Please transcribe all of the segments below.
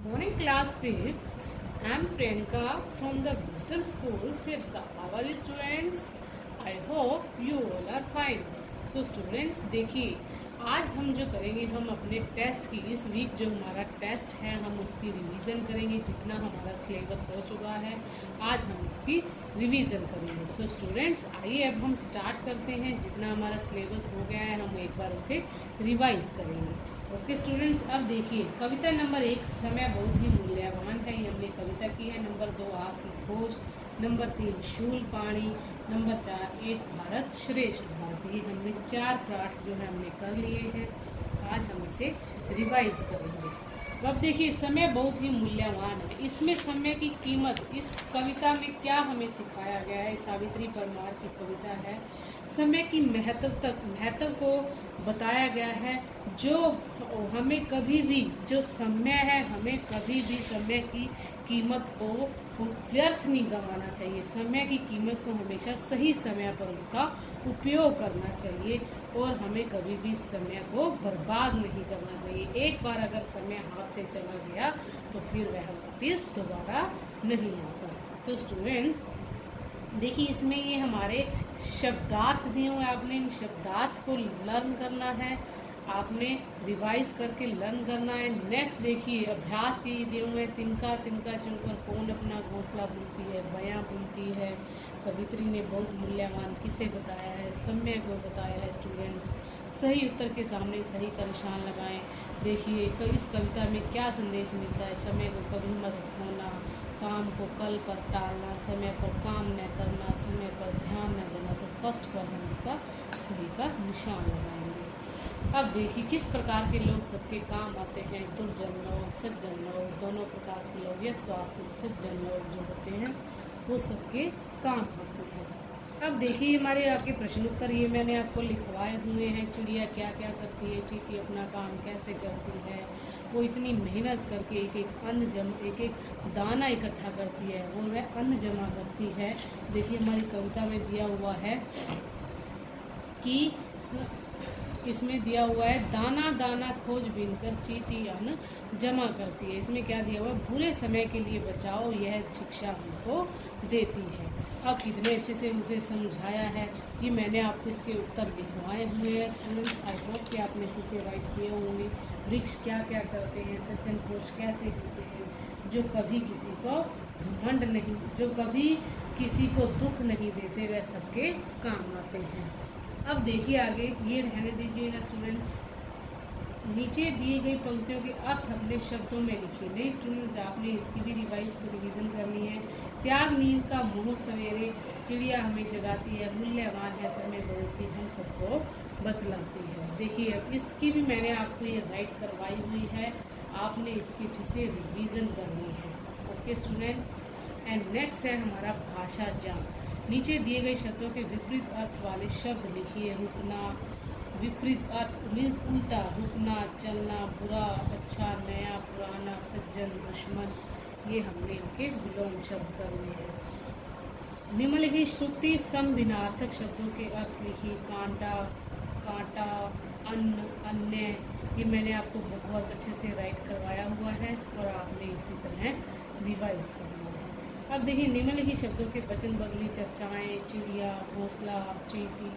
Morning class 5th. I am Priyanka from the Wisdom School, Sirsa. How are you students? I hope you all are fine. So students देखिए आज हम जो करेंगे हम अपने test की इस वीक जो हमारा टेस्ट है हम उसकी रिवीजन करेंगे। जितना हमारा सिलेबस हो चुका है आज हम उसकी रिवीजन करेंगे। सो स्टूडेंट्स आइए अब हम स्टार्ट करते हैं। जितना हमारा सिलेबस हो गया है हम एक बार उसे रिवाइज करेंगे। ओके स्टूडेंट्स, अब देखिए कविता नंबर 1 समय बहुत ही मूल्यवान है, ये हमने कविता की है। नंबर 2 आग की खोज, नंबर 3 शूल पाणी, नंबर 4 एक भारत श्रेष्ठ भारत। ये हमने 4 पाठ जो है हमने कर लिए हैं। आज हम इसे रिवाइज करेंगे। अब देखिए समय बहुत ही मूल्यवान है, इसमें समय की कीमत इस कविता में क्या हमें सिखाया गया है। सावित्री परमार की कविता है। समय की महत्व को बताया गया है। जो हमें कभी भी जो समय है हमें कभी भी समय की कीमत को व्यर्थ नहीं गंवाना चाहिए। समय की कीमत को हमेशा सही समय पर उसका उपयोग करना चाहिए और हमें कभी भी समय को बर्बाद नहीं करना चाहिए। एक बार अगर समय हाथ से चला गया तो फिर वह वापस दोबारा नहीं आता। तो स्टूडेंट्स देखिए इसमें ये हमारे शब्दार्थ दिए हुए, आपने इन शब्दार्थ को लर्न करना है, आपने रिवाइज करके लर्न करना है। नेक्स्ट देखिए अभ्यास के दिए हुए हैं। तिनका तिनका चुनकर कौन अपना घोंसला बुनती है, बयां बुनती है। कवित्री ने बहुत मूल्यवान किसे बताया है, समय को बताया है। स्टूडेंट्स सही उत्तर के सामने सही का निशान लगाएं। देखिए इस कविता में क्या संदेश मिलता है। समय को कभी मत खोना, काम को कल पर टालना, समय पर काम न करना, समय पर ध्यान न देना। तो फर्स्ट पर हम इसका सही का निशान लगाएंगे। अब देखिए किस प्रकार के लोग सबके काम आते हैं। दुर्जन लोग, सज्जन लोग, दोनों प्रकार के लोग या स्वार्थी सज्जन लोग जो होते हैं वो सबके काम आते हैं। अब देखिए हमारे आपके प्रश्न उत्तर ये मैंने आपको लिखवाए हुए हैं। चिड़िया क्या क्या करती है, चींटी अपना काम कैसे करती है, वो इतनी मेहनत करके एक एक दाना इकट्ठा करती है, वो वह अन्न जमा करती है। देखिए हमारी कविता में दिया हुआ है कि इसमें दिया हुआ है दाना दाना खोज बीनकर चींटी अन्न जमा करती है। इसमें क्या दिया हुआ है, बुरे समय के लिए बचाओ यह शिक्षा हमको देती है। अब कितने अच्छे से मुझे समझाया है कि मैंने आपको इसके उत्तर लिखवाए हुए हैं। स्टूडेंट्स आई होप कि आपने अच्छे से राइट किए होंगे। वृक्ष क्या क्या करते हैं, सज्जन पुरुष कैसे होते हैं, जो कभी किसी को घमंड नहीं, जो कभी किसी को दुख नहीं देते, वह सबके काम आते हैं। अब देखिए आगे ये रहने दीजिएगा स्टूडेंट्स। नीचे दिए गई पंक्तियों के अर्थ अपने शब्दों में लिखिए। नहीं स्टूडेंट्स आपने इसकी भी रिवीजन करनी है। त्याग नींद का मुँह सवेरे, चिड़िया हमें जगाती है, मूल्यवान है समय बहुत ही हम सबको बतलाती है। देखिए अब इसकी भी मैंने आपको ये राइट करवाई हुई है, आपने इसकी अच्छे से रिवीजन करनी है। ओके स्टूडेंट्स, एंड नेक्स्ट है हमारा भाषा ज्ञान। नीचे दिए गए शब्दों के विपरीत अर्थ वाले शब्द लिखिए। रुकना, विपरीत अर्थ मीन्स उल्टा, रुकना, चलना, बुरा, अच्छा, नया, पुराना, सज्जन, दुश्मन, ये हमने इनके विलोम शब्द करने हैं। निम्नलिखित श्रुति समभिन्नार्थक शब्दों के अर्थ लिखिए। कांटा, कांटा, अन्न, अन्य, ये मैंने आपको बहुत अच्छे से राइट करवाया हुआ है और आपने इसी तरह रिवाइज करना है। अब देखिए निम्नलिखित शब्दों के वचन बदली चर्चाएं, चिड़िया, घोंसला, चींटी,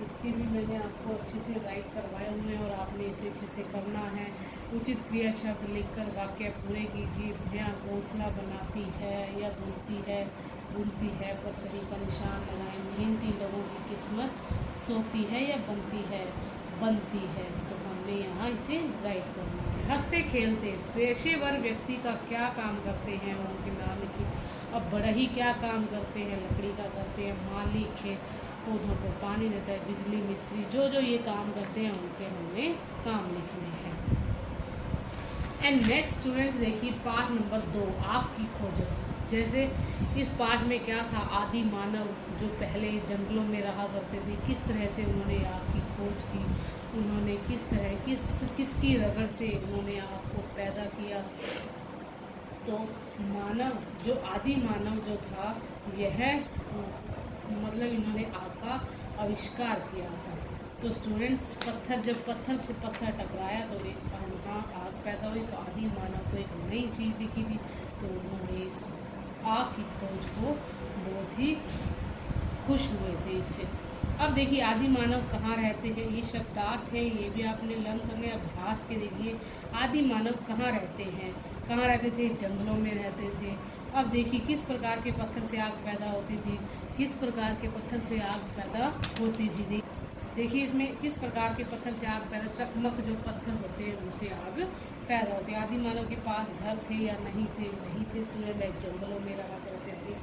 इसके भी मैंने आपको अच्छे से राइट करवाए हुए हैं और आपने इसे अच्छे से करना है। उचित क्रिया शब्द लिखकर वाक्य पूरे कीजिए। भैया घोंसला बनाती है या बुनती है पर सही का निशान लगाएं। मेहनती लोगों की किस्मत सोती है या बनती है। तो हमने यहाँ इसे राइट करना है। हंसते खेलते, पेशेवर व्यक्ति का क्या काम करते हैं उनके नाम लिखिए। अब बढ़ई क्या काम करते हैं, लकड़ी का करते हैं। माली खेत पौधों को पानी देता है। बिजली मिस्त्री, जो जो ये काम करते हैं उनके हमने काम लिखने हैं। एंड नेक्स्ट स्टूडेंट्स देखिए पाठ नंबर 2 आपकी खोज। जैसे इस पाठ में क्या था, आदि मानव जो पहले जंगलों में रहा करते थे किस तरह से उन्होंने आग की खोज की, उन्होंने किस तरह किसकी रगड़ से उन्होंने आग को पैदा किया। तो मानव जो आदि मानव जो था यह मतलब इन्होंने आग का आविष्कार किया था। तो स्टूडेंट्स जब पत्थर से पत्थर टकराया तो एक यहाँ आग पैदा हुई तो आदि मानव को एक नई चीज़ दिखी थी, तो उन्होंने इस आग की खोज को बहुत ही खुश हुए थे इससे। अब देखिए आदि मानव कहाँ रहते हैं, ये शब्दार्थ है, ये भी आपने लर्न करने अभ्यास के देखिए। आदि मानव कहाँ रहते हैं, कहाँ रहते थे, जंगलों में रहते थे। अब देखिए किस प्रकार के पत्थर से आग पैदा होती थी, किस प्रकार के पत्थर से आग पैदा होती थी। देखिए इसमें किस प्रकार के पत्थर से आग पैदा, चकमक जो पत्थर होते हैं उनसे आग पैदा होती है। आदि मानव के पास घर थे या नहीं थे, नहीं थे, सूर्य में जंगलों में रहा करते थे।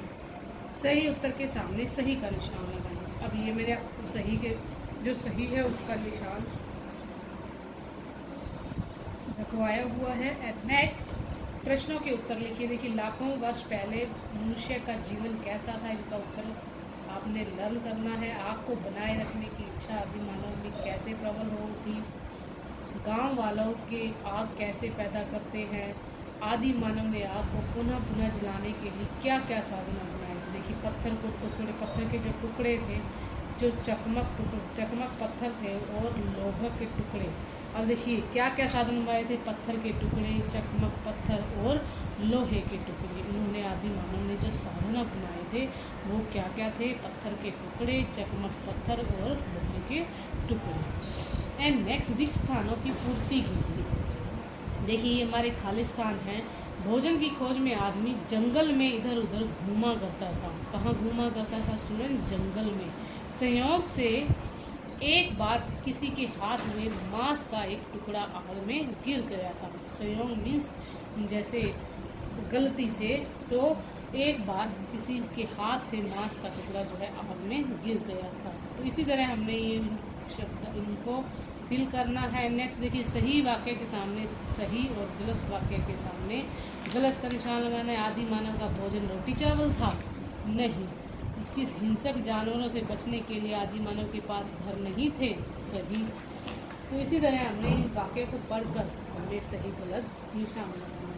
सही उत्तर के सामने सही का निशान लगाएं। अब ये मेरे सही के जो सही है उसका निशान रखवाया हुआ है। एंड नेक्स्ट प्रश्नों के उत्तर लिखिए। देखिए लाखों वर्ष पहले मनुष्य का जीवन कैसा था, इनका उत्तर आपने लर्न करना है। आग को बनाए रखने की इच्छा आदि मानव में कैसे प्रबल होगी, गांव वालों के आग कैसे पैदा करते हैं, आदि मानव ने आग को पुनः पुनः जलाने के लिए क्या क्या साधन अपनाए। देखिए पत्थर को टुकड़े, पत्थर के जो टुकड़े थे, जो चकमक पत्थर थे और लोह के टुकड़े। अब देखिए क्या क्या साधन बनाए थे, पत्थर के टुकड़े, चकमक पत्थर और लोहे के टुकड़े। इन्होंने आदि मानव ने जो साधन अपनाए थे वो क्या क्या थे, पत्थर के टुकड़े, चकमक पत्थर और लोहे के टुकड़े। एंड नेक्स्ट रिक्त स्थानों की पूर्ति कीजिए। देखिए ये हमारे खालिस्तान हैं। भोजन की खोज में आदमी जंगल में इधर उधर घूमा करता था। कहाँ घूमा करता था स्टूडेंट, जंगल में। संयोग से एक बार किसी के हाथ में मांस का एक टुकड़ा आग में गिर गया था। संयोग मीन्स जैसे गलती से, तो एक बार किसी के हाथ से मांस का टुकड़ा जो है आग में गिर गया था। तो इसी तरह हमने ये शब्द इनको फिल करना है। नेक्स्ट देखिए सही वाक्य के सामने सही और गलत वाक्य के सामने गलत का निशान लगाना है। आदि मानव का भोजन रोटी चावल था, नहीं। किस हिंसक जानवरों से बचने के लिए आदि मानव के पास घर नहीं थे, सही। तो इसी तरह हमने इस वाक्य को पढ़कर हमें सही गलत निशान लगाना है।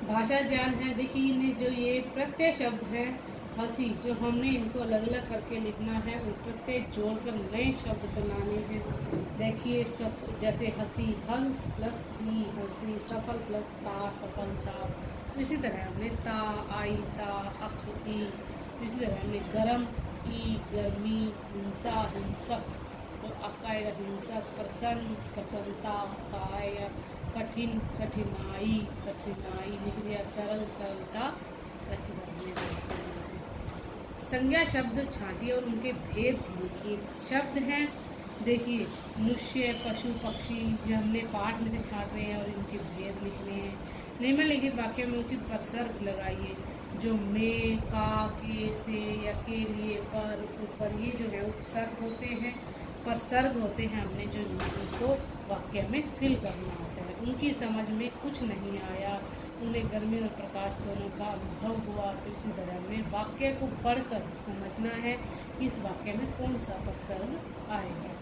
भाषा ज्ञान है। देखिए इन्हें जो ये प्रत्यय शब्द है हंसी, जो हमने इनको अलग अलग करके लिखना है और प्रत्यय जोड़कर नए शब्द बनाने हैं। देखिए जैसे हंसी, हंस प्लस ई हंसी, सफल प्लस ता सफलता। इसी तरह हमने ता आई ता अख ई। इसी तरह हमने गरम ई गर्मी, हिंसा हिंसक, तो अक आएगा हिंसक, प्रसन्न प्रसन्नता, ता आएगा कठिन कठिनाई कठिनाई, लिख दिया सरल सरलता। ऐसे हमने संज्ञा शब्द छांटिए और उनके भेद लिखिए। शब्द हैं देखिए मनुष्य, पशु, पक्षी, जो हमने पाठ में से छाट रहे हैं और इनके भेद लिखने हैं। निम्नलिखित वाक्य में उचित प्रसर्ग लगाइए। जो में, का, के, से या के लिए, पर, ऊपर, ये जो है उपसर्ग होते हैं, प्रसर्ग होते हैं। हमने जो इसको वाक्य में फिल करना होता है। उनकी समझ में कुछ नहीं आया, उन्हें गर्मी और प्रकाश दोनों का अनुभव हुआ। तो इसी तरह हमें वाक्य को पढ़कर समझना है कि इस वाक्य में कौन सा प्रसर्ग आएगा।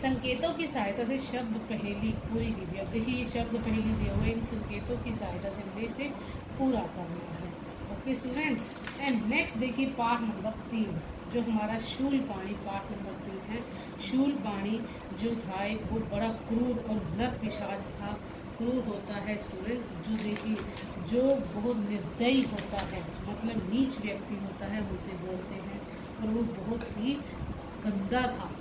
संकेतों की सहायता से शब्द पहेली पूरी कीजिए। अब देखिए ये शब्द पहेली दिए हुए, इन संकेतों की सहायता से हमें इसे पूरा करना है। Okay students. एंड नेक्स्ट देखिए पाठ नंबर 3, जो हमारा शूल पाणी पाठ नंबर 3 है। शूल पाणी जो था एक वो बड़ा क्रूर और नर पिशाच था। क्रूर होता है स्टूडेंट्स जो देखिए जो बहुत निर्दयी होता है, मतलब नीच व्यक्ति होता है, उसे बोलते हैं, और वो बहुत ही गंदा था।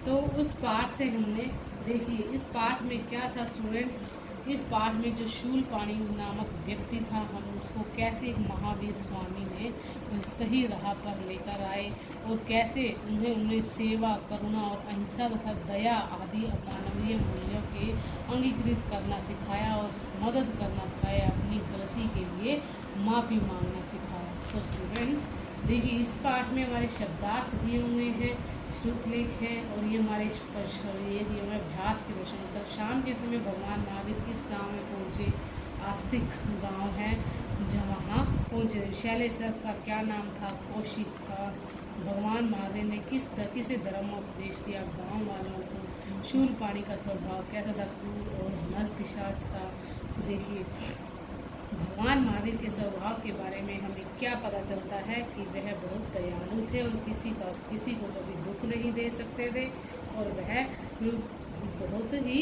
तो उस पाठ से हमने देखिए इस पाठ में क्या था स्टूडेंट्स, इस पाठ में जो शूल पाणी नामक व्यक्ति था, हम उसको कैसे एक महावीर स्वामी ने सही राह पर लेकर आए और कैसे उन्हें सेवा, करुणा और अहिंसा तथा दया आदि मानवीय मूल्यों के अंगीकृत करना सिखाया और मदद करना सिखाया, अपनी गलती के लिए माफ़ी मांगना सिखाया। तो स्टूडेंट्स देखिए इस पाठ में हमारे शब्दार्थ दिए हुए हैं, श्रुतलेख है, और ये हमारे ये दिए हुए अभ्यास के प्रश्न उत्तर। शाम के समय भगवान महावीर किस गांव में पहुँचे, आस्तिक गांव है जहाँ पहुँचे। शैलेश्वर का क्या नाम था, कौशिक था। भगवान महावीर ने किसे धर्म उपदेश दिया, गांव वालों को। शूल पाणी का स्वभाव कैसा था, क्रूर और नर पिशाच था। तो देखिए भगवान महावीर के स्वभाव के बारे में हमें क्या पता चलता है कि वह बहुत दयालु थे और किसी को कभी दुख नहीं दे सकते थे, और वह बहुत ही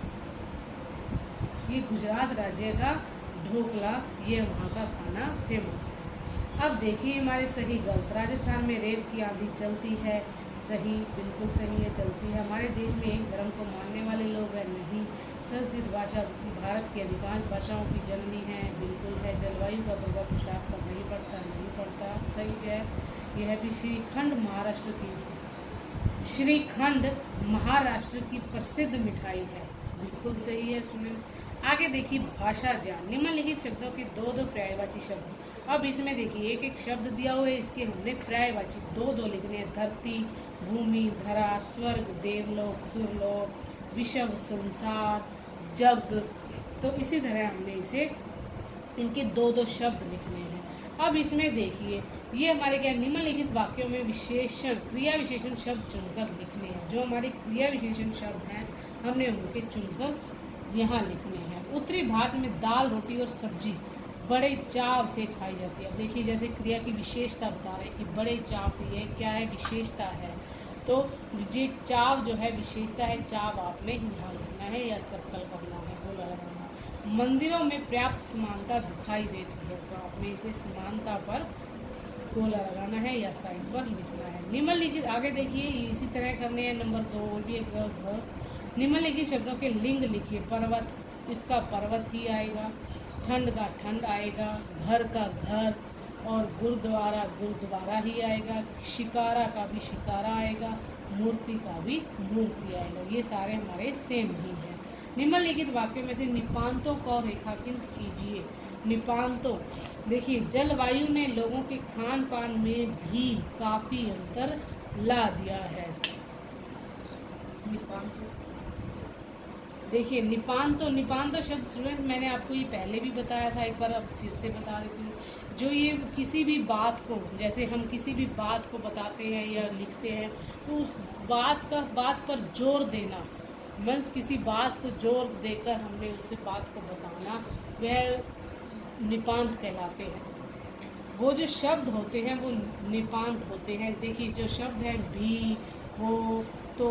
ये गुजरात राज्य का ढोकला, ये वहाँ का खाना फेमस है। अब देखिए हमारे सही गलत। राजस्थान में रेत की आंधी चलती है, सही, बिल्कुल सही है, चलती है। हमारे देश में एक धर्म को मानने वाले लोग हैं, नहीं। संस्कृत भाषा भारत की अधिकांश भाषाओं की जननी है, बिल्कुल है। जलवायु का प्रभाव पोशाक पर नहीं पड़ता, नहीं पड़ता, सही है। यह है भी श्रीखंड महाराष्ट्र की प्रसिद्ध मिठाई है, बिल्कुल सही है स्टूडेंट। आगे देखिए भाषा ज्ञान। निम्नलिखित शब्दों के दो दो पर्यायवाची शब्द। अब इसमें देखिए एक एक शब्द दिया हुआ है, इसके हमने पर्यायवाची दो दो लिखने हैं। धरती, भूमि, धरा, स्वर्ग, देवलोक, सुरलोक, विश्व, संसार, जग। तो इसी तरह हमने इसे इनके दो दो शब्द लिखने हैं। अब इसमें देखिए ये हमारे क्या निम्नलिखित वाक्यों में विशेषण, क्रिया विशेषण शब्द चुनकर लिखने हैं। जो हमारे क्रिया विशेषण शब्द हैं हमने उनके चुनकर यहाँ लिखने हैं। उत्तरी भारत में दाल, रोटी और सब्जी बड़े चाव से खाई जाती है। अब देखिए जैसे क्रिया की विशेषता बता रहे हैं कि बड़े चाव से, ये क्या है, विशेषता है। तो ये चाव जो है विशेषता है, चाव आपने यहाँ लिखना है या सर्कल करना है, गोला लगाना। मंदिरों में पर्याप्त समानता दिखाई देती है, तो आपने इसे समानता पर गोला लगाना है या साइड पर लिखना है। निम्नलिखित, आगे देखिए इसी तरह करने हैं। नंबर 2 और भी एक निम्नलिखित शब्दों के लिंग लिखिए। पर्वत, इसका पर्वत ही आएगा। ठंड का ठंड आएगा। घर का घर, और गुरुद्वारा गुरुद्वारा ही आएगा। शिकारा का भी शिकारा आएगा। मूर्ति का भी मूर्ति आएगा। ये सारे हमारे सेम ही हैं। निम्नलिखित वाक्यों में से निपांतों को रेखांकित कीजिए। निपांतों, देखिए जलवायु ने लोगों के खान पान में भी काफ़ी अंतर ला दिया है। निपांतों, देखिए निपांतो शब्द स्टूडेंट मैंने आपको ये पहले भी बताया था, एक बार अब फिर से बता देती हूँ। जो ये किसी भी बात को, जैसे हम किसी भी बात को बताते हैं या लिखते हैं, तो उस बात पर जोर देना, मीन्स किसी बात को जोर देकर हमने उस बात को बताना, वह निपांत कहलाते हैं। वो जो शब्द होते हैं वो निपांत होते हैं। देखिए जो शब्द है भी, वो, तो,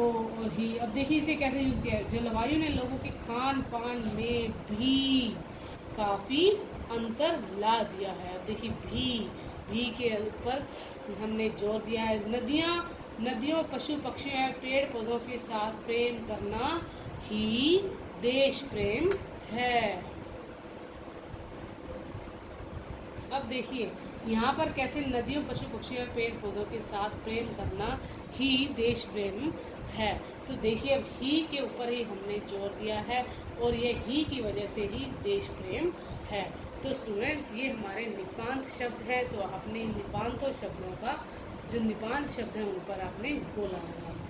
ही। अब देखिए इसे कैसे यूज किया है। जलवायु ने लोगों के खान पान में भी काफ़ी अंतर ला दिया है। अब देखिए भी के ऊपर हमने जोर दिया है। नदियों, पशु पक्षियों या पेड़ पौधों के साथ प्रेम करना ही देश प्रेम है। अब देखिए यहाँ पर कैसे नदियों, पशु पक्षियों या पेड़ पौधों के साथ प्रेम करना ही देश प्रेम है। तो देखिए अब ही के ऊपर ही हमने जोर दिया है, और ये ही की वजह से ही देश प्रेम है। तो स्टूडेंट्स ये हमारे निपांत शब्द है। तो आपने निपांतों शब्दों का, जो निपांत शब्द हैं उन पर आपने गोला लगाना है।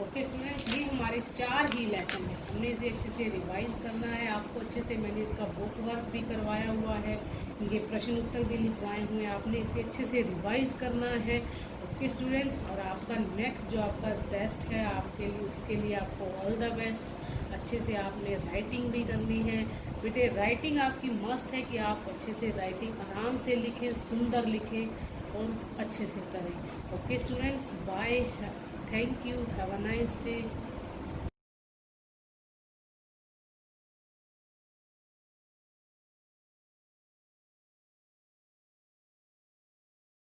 ओके स्टूडेंट्स, ये हमारे 4 ही लेसन है। हमने इसे अच्छे से रिवाइज करना है। आपको अच्छे से मैंने इसका बुक वर्क भी करवाया हुआ है, ये प्रश्न उत्तर भी लिखवाए हुए हैं। आपने इसे अच्छे से रिवाइज करना है। ओके स्टूडेंट्स, और आपका नेक्स्ट जो आपका टेस्ट है आपके लिए, उसके लिए आपको ऑल द बेस्ट। अच्छे से आपने राइटिंग भी करनी है बेटे। राइटिंग आपकी मस्ट है कि आप अच्छे से राइटिंग आराम से लिखें, सुंदर लिखें और अच्छे से करें। Okay students, bye, thank you, have a nice day.